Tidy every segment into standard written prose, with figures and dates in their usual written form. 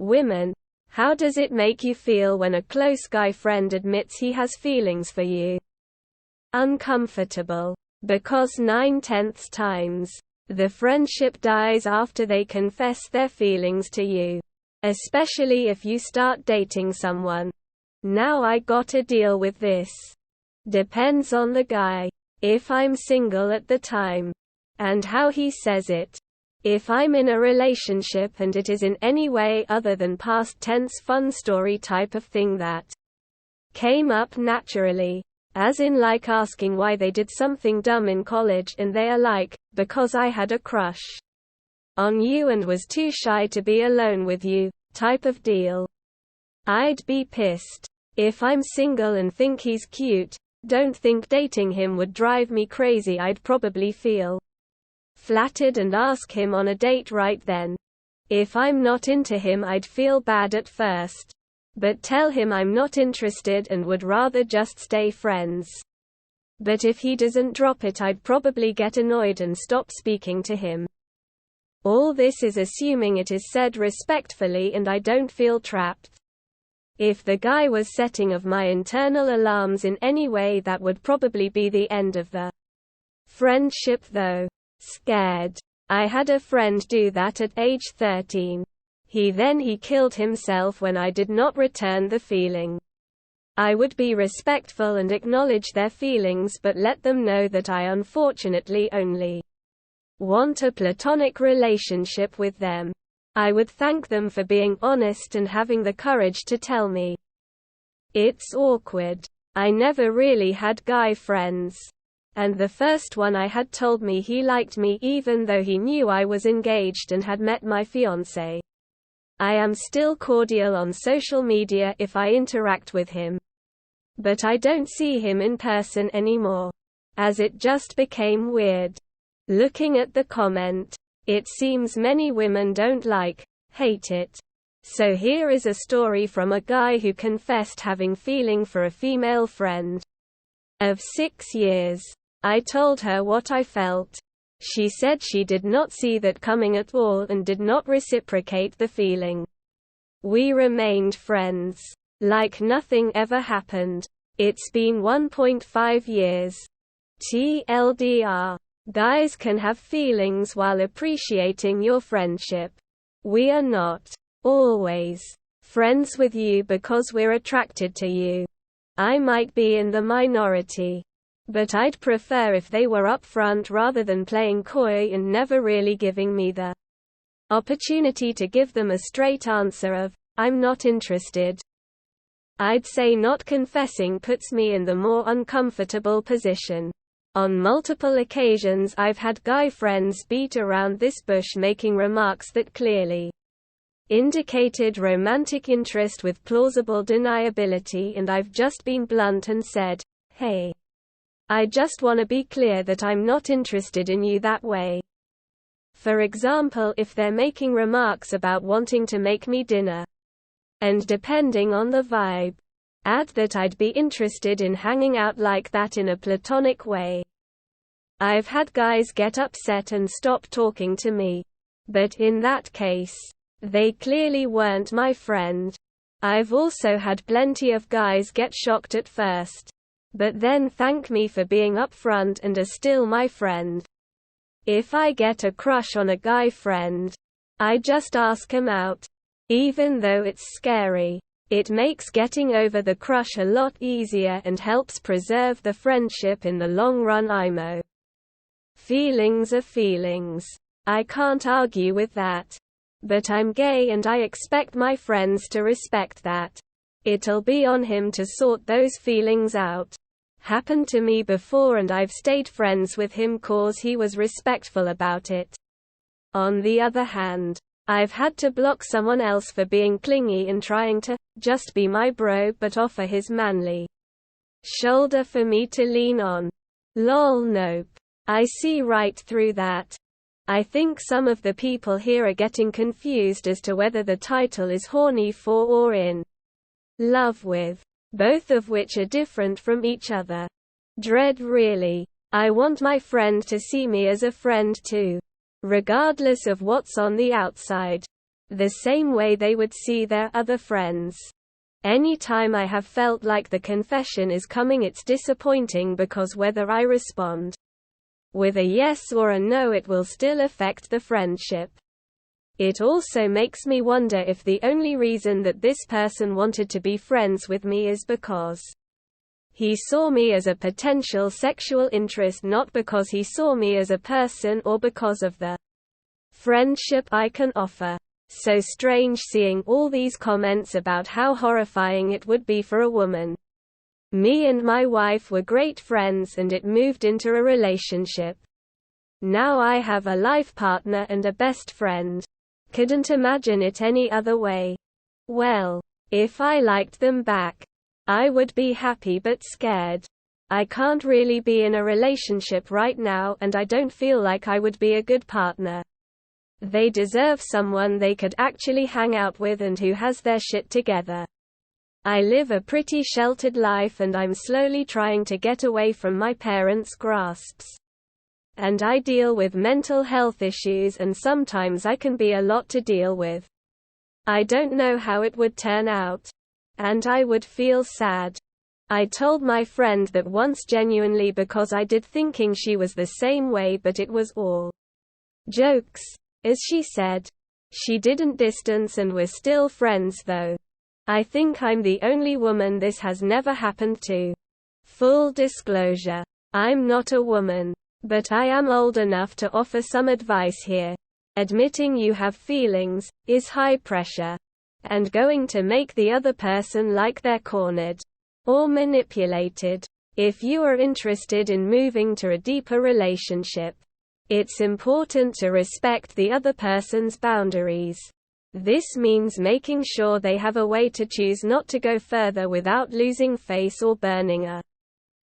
Women, how does it make you feel when a close guy friend admits he has feelings for you? Uncomfortable. Because 9/10 times, the friendship dies after they confess their feelings to you. Especially if you start dating someone. Now I gotta deal with this. Depends on the guy. If I'm single at the time. And how he says it. If I'm in a relationship and it is in any way other than past tense fun story type of thing that came up naturally. As in like asking why they did something dumb in college and they are like, because I had a crush on you and was too shy to be alone with you, type of deal. I'd be pissed. If I'm single and think he's cute, don't think dating him would drive me crazy. I'd probably feel flattered and ask him on a date right then. If I'm not into him, I'd feel bad at first. But tell him I'm not interested and would rather just stay friends. But if he doesn't drop it, I'd probably get annoyed and stop speaking to him. All this is assuming it is said respectfully and I don't feel trapped. If the guy was setting off my internal alarms in any way, that would probably be the end of the friendship though. Scared. I had a friend do that at age 13. He killed himself when I did not return the feeling. I would be respectful and acknowledge their feelings but let them know that I unfortunately only want a platonic relationship with them. I would thank them for being honest and having the courage to tell me. It's awkward. I never really had guy friends. And the first one I had told me he liked me even though he knew I was engaged and had met my fiancé. I am still cordial on social media if I interact with him. But I don't see him in person anymore. As it just became weird. Looking at the comment, it seems many women don't hate it. So here is a story from a guy who confessed having feeling for a female friend of 6 years. I told her what I felt. She said she did not see that coming at all and did not reciprocate the feeling. We remained friends. Like nothing ever happened. It's been 1.5 years. TLDR. Guys can have feelings while appreciating your friendship. We are not always friends with you because we're attracted to you. I might be in the minority. But I'd prefer if they were upfront rather than playing coy and never really giving me the opportunity to give them a straight answer of, I'm not interested. I'd say not confessing puts me in the more uncomfortable position. On multiple occasions I've had guy friends beat around this bush making remarks that clearly indicated romantic interest with plausible deniability, and I've just been blunt and said, hey, I just want to be clear that I'm not interested in you that way. For example, if they're making remarks about wanting to make me dinner, and depending on the vibe, add that I'd be interested in hanging out like that in a platonic way. I've had guys get upset and stop talking to me. But in that case, they clearly weren't my friend. I've also had plenty of guys get shocked at first, but then thank me for being upfront and are still my friend. If I get a crush on a guy friend, I just ask him out. Even though it's scary, it makes getting over the crush a lot easier and helps preserve the friendship in the long run. IMO. Feelings are feelings. I can't argue with that. But I'm gay and I expect my friends to respect that. It'll be on him to sort those feelings out. Happened to me before and I've stayed friends with him cause he was respectful about it. On the other hand, I've had to block someone else for being clingy and trying to just be my bro but offer his manly shoulder for me to lean on. Lol, nope. I see right through that. I think some of the people here are getting confused as to whether the title is horny for or in love with, both of which are different from each other. Dread really. I want my friend to see me as a friend too, regardless of what's on the outside. the same way they would see their other friends. Anytime I have felt like the confession is coming, it's disappointing because whether I respond with a yes or a no, it will still affect the friendship. It also makes me wonder if the only reason that this person wanted to be friends with me is because he saw me as a potential sexual interest, not because he saw me as a person or because of the friendship I can offer. So strange seeing all these comments about how horrifying it would be for a woman. Me and my wife were great friends and it moved into a relationship. Now I have a life partner and a best friend. Couldn't imagine it any other way. Well, if I liked them back, I would be happy but scared. I can't really be in a relationship right now and I don't feel like I would be a good partner. They deserve someone they could actually hang out with and who has their shit together. I live a pretty sheltered life and I'm slowly trying to get away from my parents' grasps. And I deal with mental health issues and sometimes I can be a lot to deal with. I don't know how it would turn out. And I would feel sad. I told my friend that once genuinely because I did, thinking she was the same way, but it was all jokes. As she said, she didn't distance and we're still friends though. I think I'm the only woman this has never happened to. Full disclosure. I'm not a woman. But I am old enough to offer some advice here. Admitting you have feelings is high pressure. And going to make the other person like they're cornered or manipulated. If you are interested in moving to a deeper relationship, it's important to respect the other person's boundaries. This means making sure they have a way to choose not to go further without losing face or burning a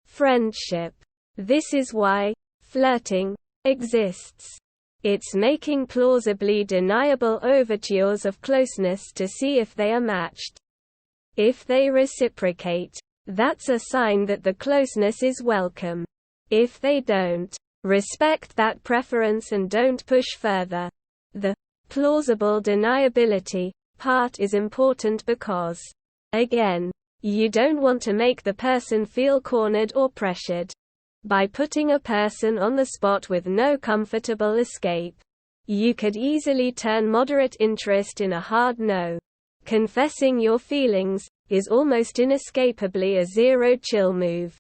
friendship. This is why flirting exists. It's making plausibly deniable overtures of closeness to see if they are matched. If they reciprocate, that's a sign that the closeness is welcome. If they don't, respect that preference and don't push further. The plausible deniability part is important because, again, you don't want to make the person feel cornered or pressured. By putting a person on the spot with no comfortable escape, you could easily turn moderate interest in a hard no. Confessing your feelings is almost inescapably a zero-chill move.